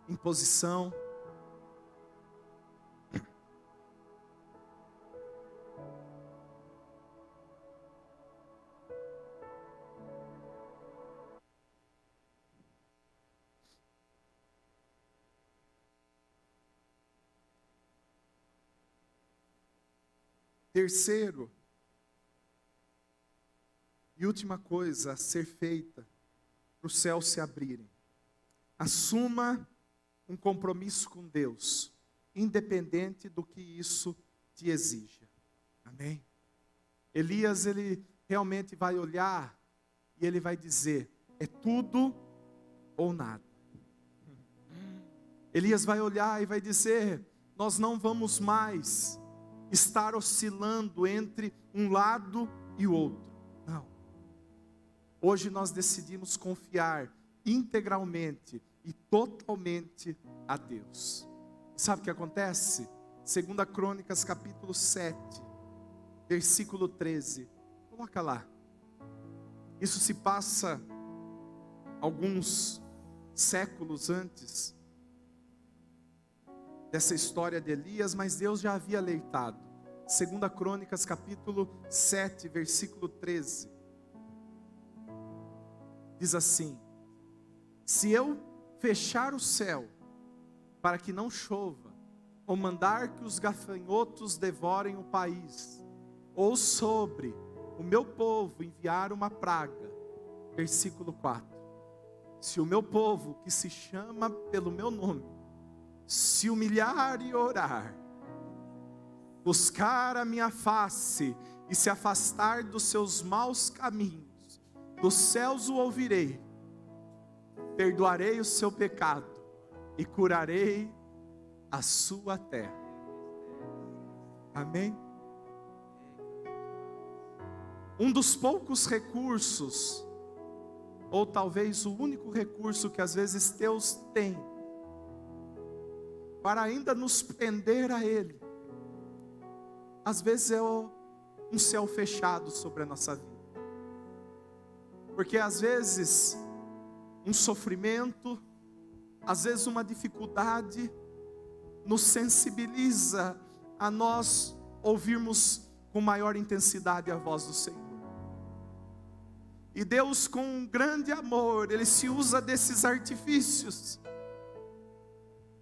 em posição. Terceiro e última coisa a ser feita para os céus se abrirem: assuma um compromisso com Deus, independente do que isso te exija. Amém? Elias, ele realmente vai olhar e ele vai dizer: é tudo ou nada. Elias vai olhar e vai dizer: nós não vamos mais estar oscilando entre um lado e o outro. Não. Hoje nós decidimos confiar integralmente e totalmente a Deus. Sabe o que acontece? 2 Crônicas capítulo 7, versículo 13. Coloca lá. Isso se passa alguns séculos antes dessa história de Elias, mas Deus já havia alertado. 2 Crônicas capítulo 7, versículo 13. Diz assim: se eu fechar o céu para que não chova, ou mandar que os gafanhotos devorem o país, ou sobre o meu povo enviar uma praga. Versículo 4. Se o meu povo, que se chama pelo meu nome, se humilhar e orar, buscar a minha face e se afastar dos seus maus caminhos, dos céus o ouvirei, perdoarei o seu pecado e curarei a sua terra. Amém? Um dos poucos recursos, ou talvez o único recurso que às vezes Deus tem para ainda nos prender a Ele, às vezes é um céu fechado sobre a nossa vida. Porque às vezes um sofrimento, às vezes uma dificuldade nos sensibiliza a nós ouvirmos com maior intensidade a voz do Senhor. E Deus, com um grande amor, Ele se usa desses artifícios.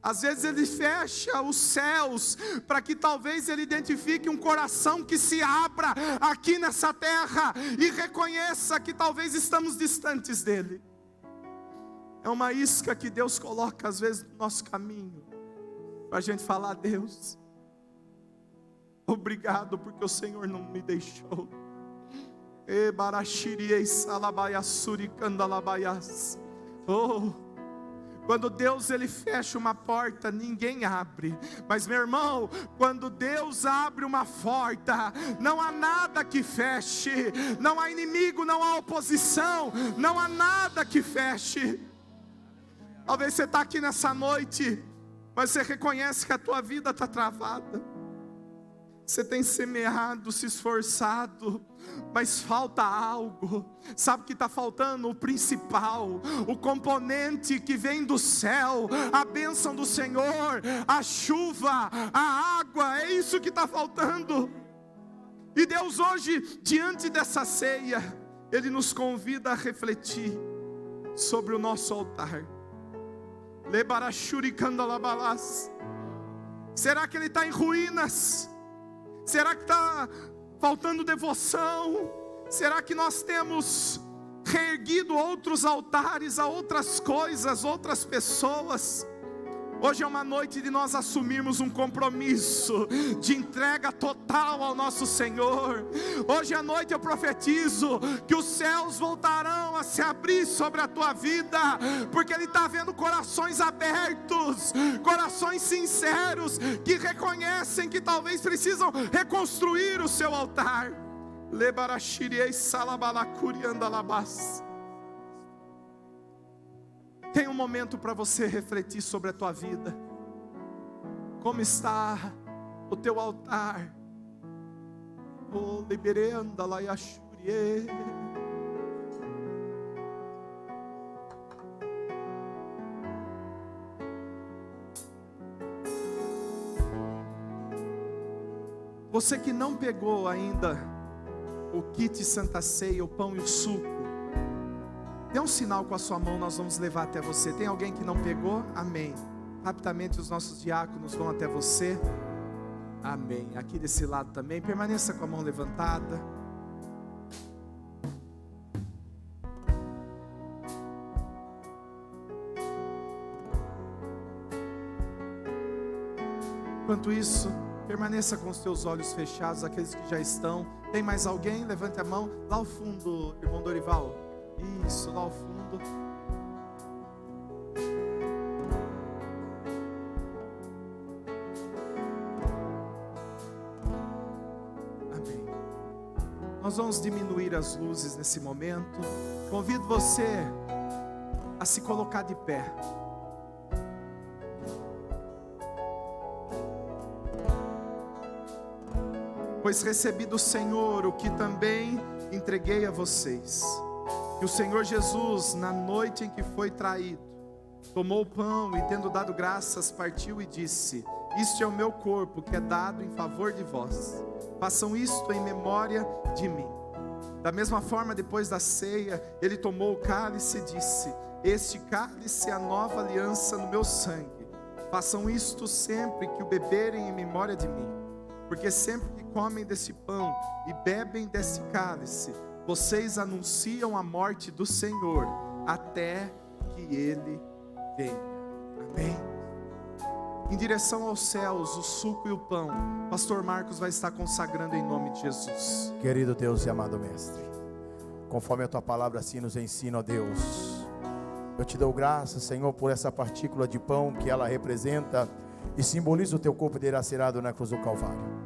Às vezes Ele fecha os céus para que talvez Ele identifique um coração que se abra aqui nessa terra e reconheça que talvez estamos distantes dEle. É uma isca que Deus coloca às vezes no nosso caminho, para a gente falar: Deus, obrigado porque o Senhor não me deixou. Oh, quando Deus ele fecha uma porta, ninguém abre. Mas meu irmão, quando Deus abre uma porta, não há nada que feche. Não há inimigo, não há oposição, não há nada que feche. Talvez você está aqui nessa noite, mas você reconhece que a tua vida está travada. Você tem semeado, se esforçado, mas falta algo. Sabe o que está faltando? O principal, o componente que vem do céu, a bênção do Senhor, a chuva, a água, é isso que está faltando. E Deus hoje, diante dessa ceia, Ele nos convida a refletir sobre o nosso altar. Será que ele está em ruínas? Será que está faltando devoção? Será que nós temos reerguido outros altares a outras coisas, outras pessoas? Hoje é uma noite de nós assumirmos um compromisso de entrega total ao nosso Senhor. Hoje à noite eu profetizo que os céus voltarão a se abrir sobre a tua vida, porque Ele está vendo corações abertos, corações sinceros, que reconhecem que talvez precisam reconstruir o seu altar. Tem um momento para você refletir sobre a tua vida. Como está o teu altar? Oh, liberenda lá yashurie. Você que não pegou ainda o kit Santa Ceia, o pão e o suco, dê um sinal com a sua mão, nós vamos levar até você. Tem alguém que não pegou? Amém. Rapidamente os nossos diáconos vão até você. Amém. Aqui desse lado também, permaneça com a mão levantada. Enquanto isso, permaneça com os teus olhos fechados, aqueles que já estão. Tem mais alguém? Levante a mão. Lá ao fundo, irmão Dorival. Isso, lá ao fundo. Amém. Nós vamos diminuir as luzes nesse momento. Convido você a se colocar de pé. Pois recebi do Senhor o que também entreguei a vocês. Que o Senhor Jesus, na noite em que foi traído, tomou o pão e, tendo dado graças, partiu e disse: isto é o meu corpo que é dado em favor de vós. Façam isto em memória de mim. Da mesma forma, depois da ceia, ele tomou o cálice e disse: este cálice é a nova aliança no meu sangue. Façam isto sempre que o beberem em memória de mim. Porque sempre que comem desse pão e bebem desse cálice, vocês anunciam a morte do Senhor até que Ele venha. Amém? Em direção aos céus, o suco e o pão, Pastor Marcos vai estar consagrando em nome de Jesus. Querido Deus e amado Mestre, conforme a Tua palavra assim nos ensina, ó Deus, eu te dou graças, Senhor, por essa partícula de pão que ela representa e simboliza o Teu corpo dilacerado na cruz do Calvário.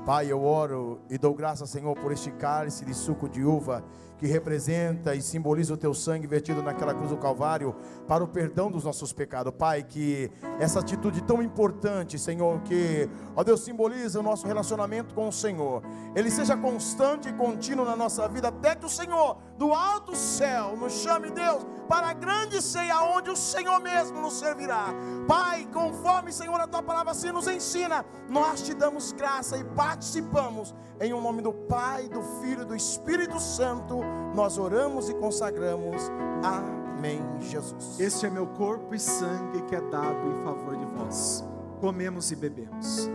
Pai, eu oro e dou graças, Senhor, por este cálice de suco de uva que representa e simboliza o Teu sangue vertido naquela cruz do Calvário para o perdão dos nossos pecados. Pai, que essa atitude tão importante, Senhor, que, ó Deus, simboliza o nosso relacionamento com o Senhor, ele seja constante e contínuo na nossa vida, até que o Senhor do alto céu nos chame, Deus, para a grande ceia onde o Senhor mesmo nos servirá. Pai, conforme, Senhor, a Tua palavra assim nos ensina, nós te damos graça e participamos em o nome do Pai, do Filho e do Espírito Santo. Nós oramos e consagramos. Amém, Jesus. Este é meu corpo e sangue que é dado em favor de vós. Comemos e bebemos.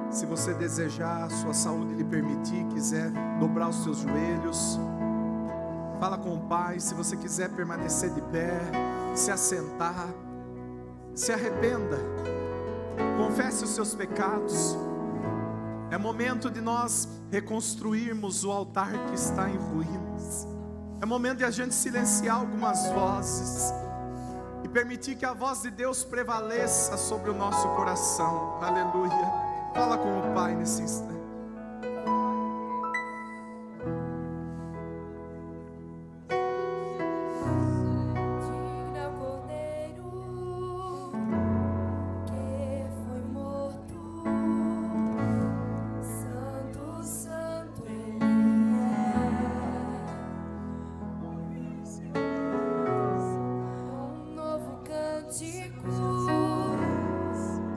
Se você desejar, a sua saúde lhe permitir, quiser dobrar os seus joelhos, fala com o Pai. Se você quiser permanecer de pé, se assentar, se arrependa, confesse os seus pecados. É momento de nós reconstruirmos o altar que está em ruínas. É momento de a gente silenciar algumas vozes e permitir que a voz de Deus prevaleça sobre o nosso coração. Aleluia. Fala com o Pai nesse instante.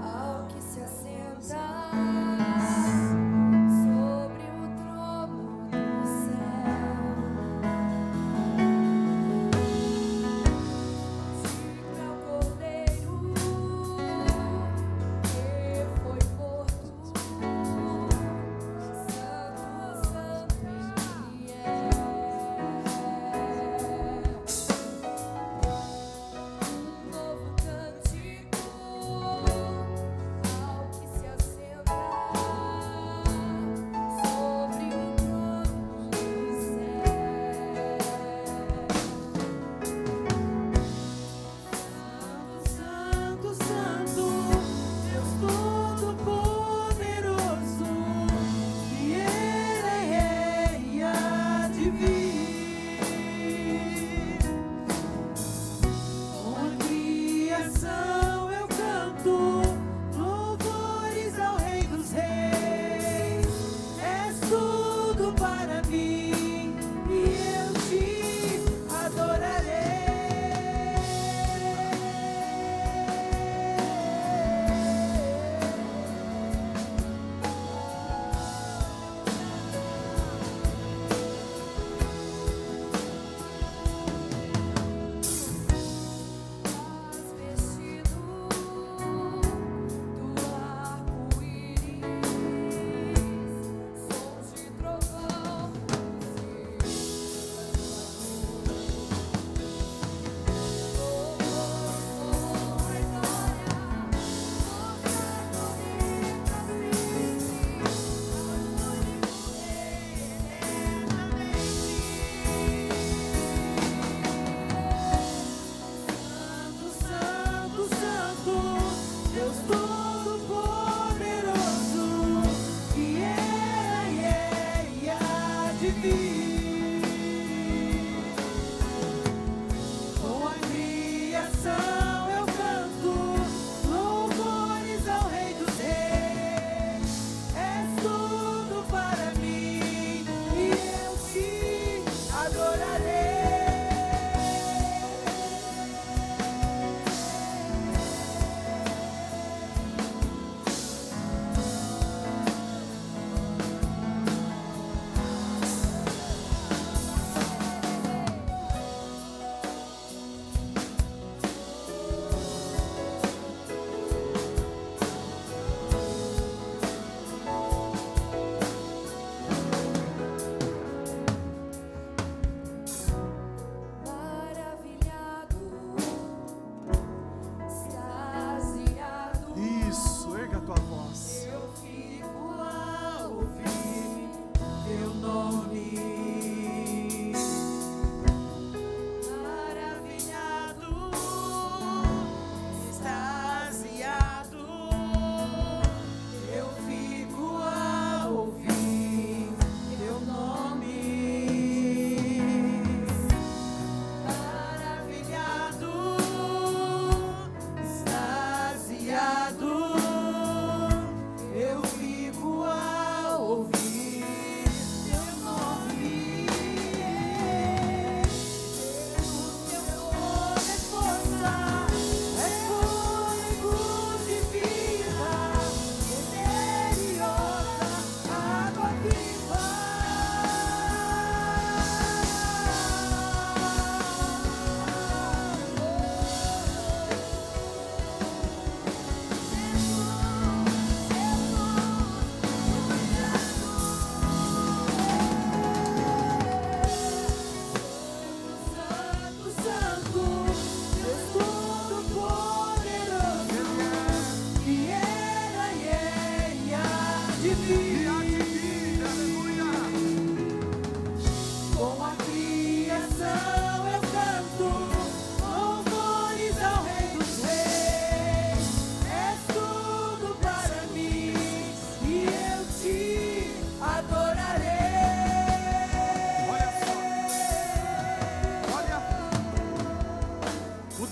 Ao que se assenta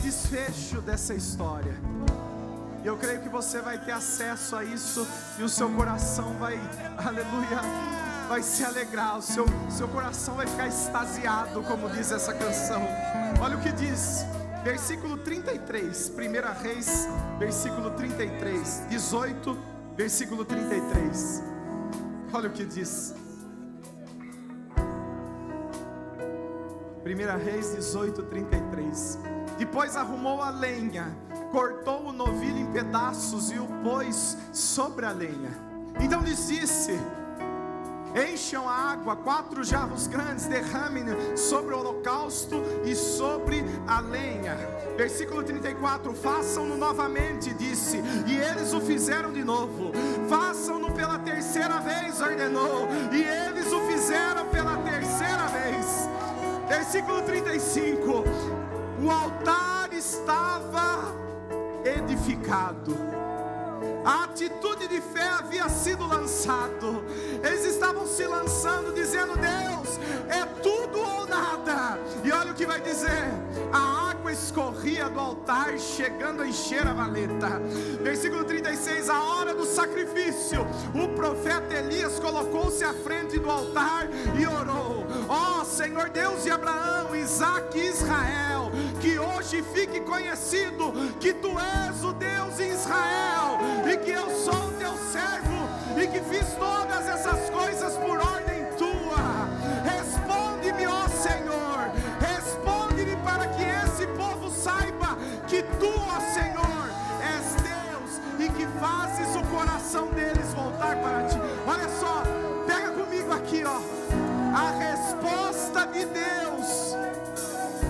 desfecho dessa história. E eu creio que você vai ter acesso a isso e o seu coração vai, aleluia, vai se alegrar. O seu coração vai ficar extasiado, como diz essa canção. Olha o que diz, versículo 33, 1 Reis, versículo 33, 18, versículo 33. Olha o que diz. 1 Reis 18, 33. Depois arrumou a lenha, cortou o novilho em pedaços e o pôs sobre a lenha. Então lhes disse: encham a água, 4 jarros grandes, derramem sobre o holocausto e sobre a lenha. Versículo 34, façam-no novamente, disse, e eles o fizeram de novo. Façam-no pela terceira vez, ordenou, e eles o fizeram pela terceira vez. Versículo 35, o altar estava edificado, a atitude de fé havia sido lançado. Eles estavam se lançando, dizendo: Deus, é tudo ou nada. E olha o que vai dizer: a água escorria do altar, chegando a encher a valeta. Versículo 36, a hora do sacrifício, o profeta Elias colocou-se à frente do altar e orou: ó Senhor Deus de Abraão, Isaque e Israel, que hoje fique conhecido que tu és o Deus em Israel, e que eu sou o teu servo, e que fiz todas essas coisas por ordem tua. Responde-me, ó Senhor, responde-me, para que esse povo saiba que tu, ó Senhor, és Deus, e que fazes o coração deles voltar para ti. Olha só, pega comigo aqui, ó, a resposta de Deus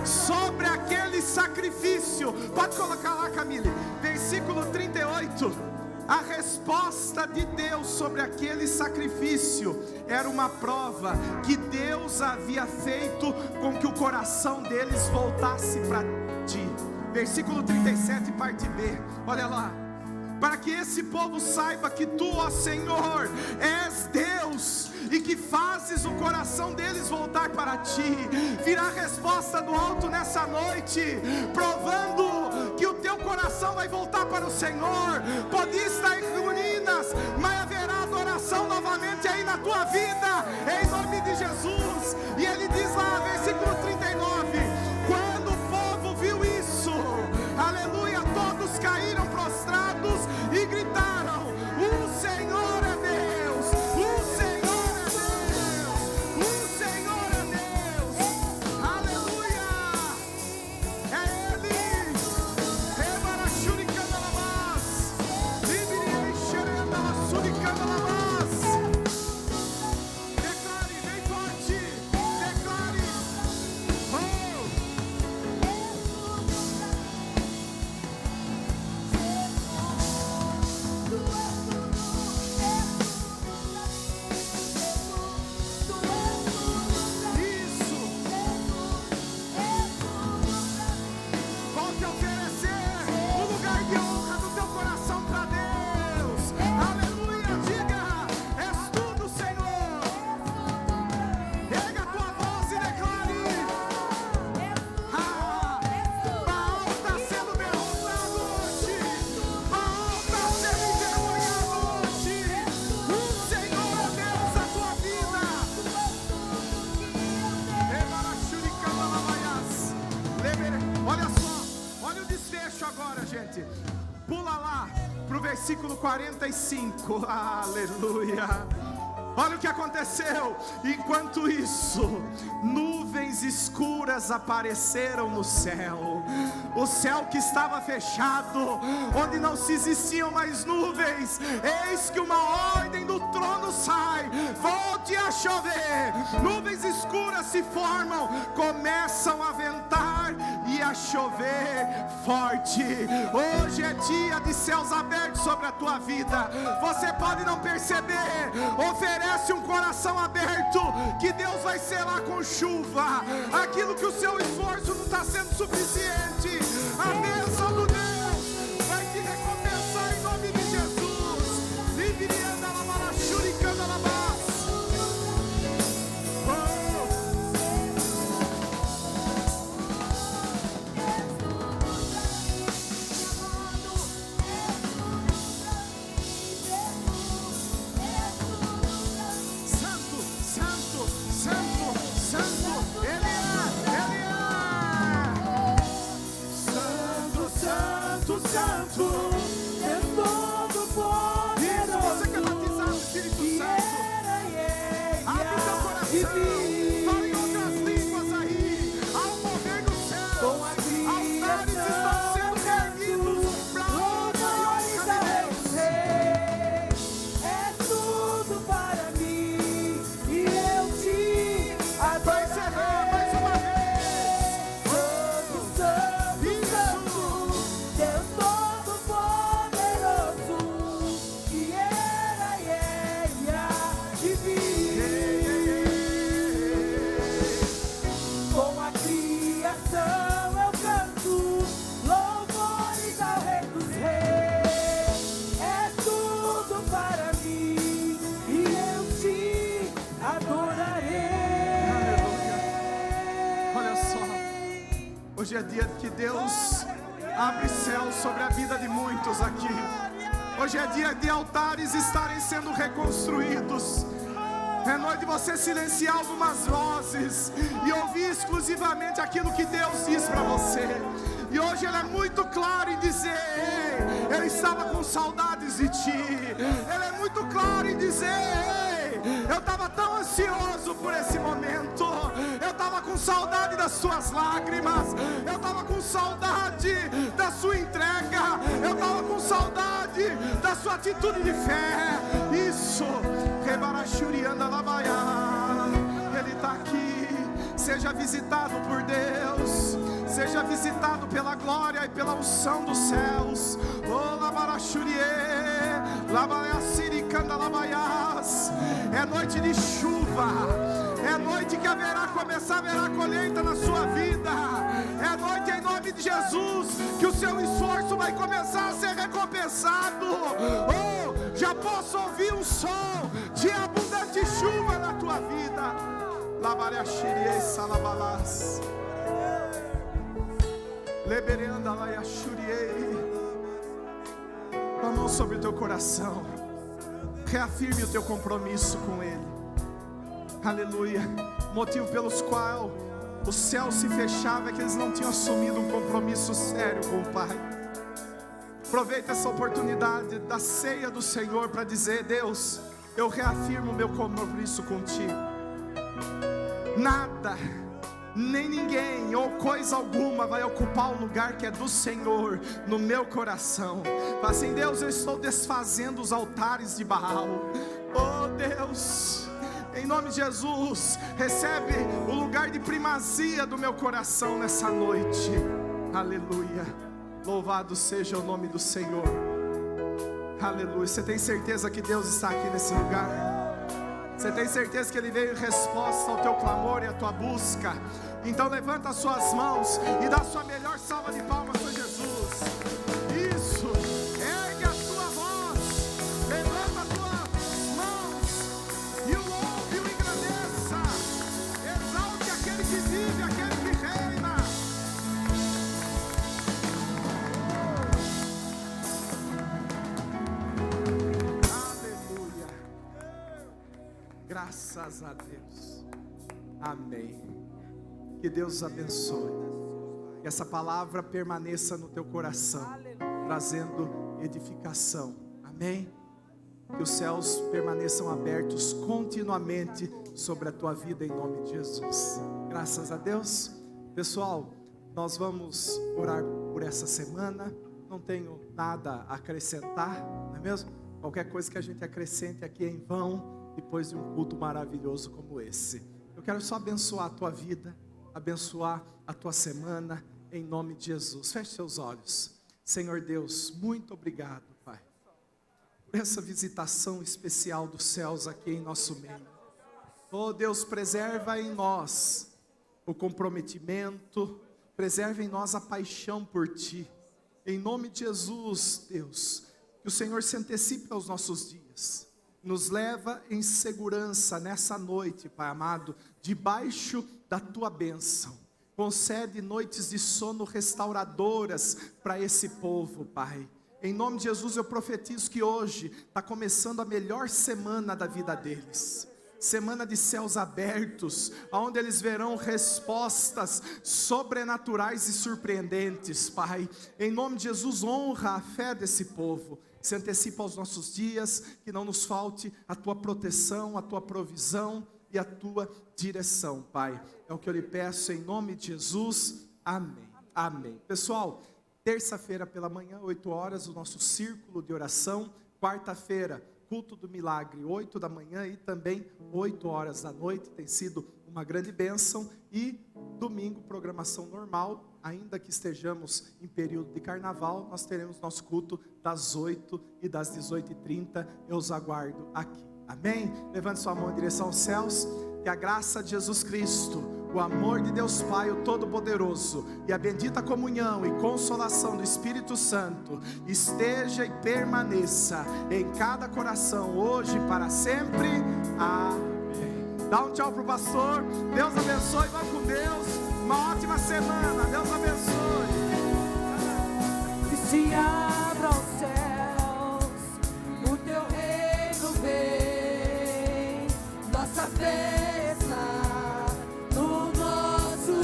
sobre aquele sacrifício. Pode colocar lá, Camille, versículo 38. A resposta de Deus sobre aquele sacrifício era uma prova que Deus havia feito com que o coração deles voltasse para ti. Versículo 37, parte B, olha lá: para que esse povo saiba que tu, ó Senhor, és Deus, e que fazes o coração deles voltar para ti. Virá a resposta do alto nessa noite, provando que o teu coração vai voltar para o Senhor. Pode estar em ruínas, mas haverá adoração novamente aí na tua vida, em nome de Jesus. E ele diz lá, versículo 39, quando o povo viu isso, aleluia, todos caíram prostrados e gritaram: o Senhor é Deus, o Senhor é Deus, o Senhor é Deus, aleluia, é Ele. Rebarachuricandalabás, Libirienxerendalaçuricandalabás. Declare bem forte, declare: volte a oferecer o lugar de honra do teu coração para Deus. Aleluia, diga: és tudo, Senhor. Erga a tua voz e declare: Baal está sendo derrotado hoje, Baal está sendo envergonhado hoje. O Senhor é Deus da tua vida. Olha só, olha o desfecho agora, gente. Pula lá pro versículo 45. Aleluia. Olha o que aconteceu. Enquanto isso, nuvens escuras apareceram no céu. O céu que estava fechado, onde não se existiam mais nuvens, eis que uma ordem do trono sai: volte a chover. Nuvens escuras se formam, começam a ventar e a chover forte. Hoje é dia de céus abertos sobre a tua vida. Você pode não perceber, oferece um coração aberto, que Deus vai selar com chuva aquilo que o seu esforço não está sendo suficiente. A bênção do Deus vai te recompensar em nome de Jesus. Hoje é dia que Deus abre céu sobre a vida de muitos aqui. Hoje é dia de altares estarem sendo reconstruídos. É noite de você silenciar algumas vozes e ouvir exclusivamente aquilo que Deus diz para você. E hoje Ele é muito claro em dizer: ei, Ele estava com saudades de ti. Ele é muito claro em dizer: ei, eu estava tão ansioso por esse momento. Eu estava com saudade das suas lágrimas. Eu estava com saudade da sua entrega. Eu estava com saudade da sua atitude de fé. Isso, Ele está aqui. Seja visitado por Deus. Seja visitado pela glória e pela unção dos céus. É noite de chuva. É noite que haverá colheita na sua vida. É noite em nome de Jesus que o seu esforço vai começar a ser recompensado. Oh, já posso ouvir um som de abundante chuva na tua vida. Labareaxiriei salabalás. Lebereanda laiaxuriei. Com a mão sobre o teu coração. Reafirme o teu compromisso com Ele. Aleluia. O motivo pelos qual o céu se fechava é que eles não tinham assumido um compromisso sério com o Pai. Aproveita essa oportunidade da ceia do Senhor para dizer: Deus, eu reafirmo o meu compromisso contigo. Nada, nem ninguém ou coisa alguma vai ocupar o lugar que é do Senhor no meu coração. Fala assim: Deus, eu estou desfazendo os altares de Baal. Oh Deus, em nome de Jesus, recebe o lugar de primazia do meu coração nessa noite. Aleluia. Louvado seja o nome do Senhor. Aleluia. Você tem certeza que Deus está aqui nesse lugar? Você tem certeza que Ele veio em resposta ao teu clamor e à tua busca? Então levanta as suas mãos e dá a sua melhor salva de palmas para Jesus. Isso, ergue a tua voz, levanta as tuas mãos e o louve e o engrandeça. Exalte aquele que vive, aquele que reina. Aleluia. Graças a Deus. Amém. Que Deus os abençoe. Que essa palavra permaneça no teu coração, trazendo edificação. Amém. Que os céus permaneçam abertos continuamente sobre a tua vida, em nome de Jesus. Graças a Deus. Pessoal, nós vamos orar por essa semana. Não tenho nada a acrescentar, não é mesmo? Qualquer coisa que a gente acrescente aqui é em vão, depois de um culto maravilhoso como esse. Eu quero só abençoar a tua vida, abençoar a tua semana, em nome de Jesus. Feche seus olhos. Senhor Deus, muito obrigado, Pai, por essa visitação especial dos céus aqui em nosso meio. Oh Deus, preserva em nós o comprometimento, preserva em nós a paixão por Ti. Em nome de Jesus, Deus, que o Senhor se antecipe aos nossos dias. Nos leva em segurança nessa noite, Pai amado, debaixo da Tua bênção. Concede noites de sono restauradoras para esse povo, Pai. Em nome de Jesus eu profetizo que hoje está começando a melhor semana da vida deles. Semana de céus abertos, onde eles verão respostas sobrenaturais e surpreendentes, Pai. Em nome de Jesus, honra a fé desse povo. Se antecipa aos nossos dias, que não nos falte a Tua proteção, a Tua provisão e a Tua direção, Pai. É o que eu lhe peço em nome de Jesus, amém, amém. Pessoal, terça-feira pela manhã, 8 horas, o nosso círculo de oração. Quarta-feira, culto do milagre, 8 da manhã e também 8 horas da noite. Tem sido uma grande bênção. E domingo, programação normal. Ainda que estejamos em período de carnaval, nós teremos nosso culto das 8 e das 18h30. Eu os aguardo aqui. Amém? Levante sua mão em direção aos céus. Que a graça de Jesus Cristo, o amor de Deus Pai, o Todo-Poderoso, e a bendita comunhão e consolação do Espírito Santo esteja e permaneça em cada coração, hoje e para sempre. Amém. Dá um tchau pro pastor. Deus abençoe. Vá com Deus. Uma ótima semana. Deus abençoe. se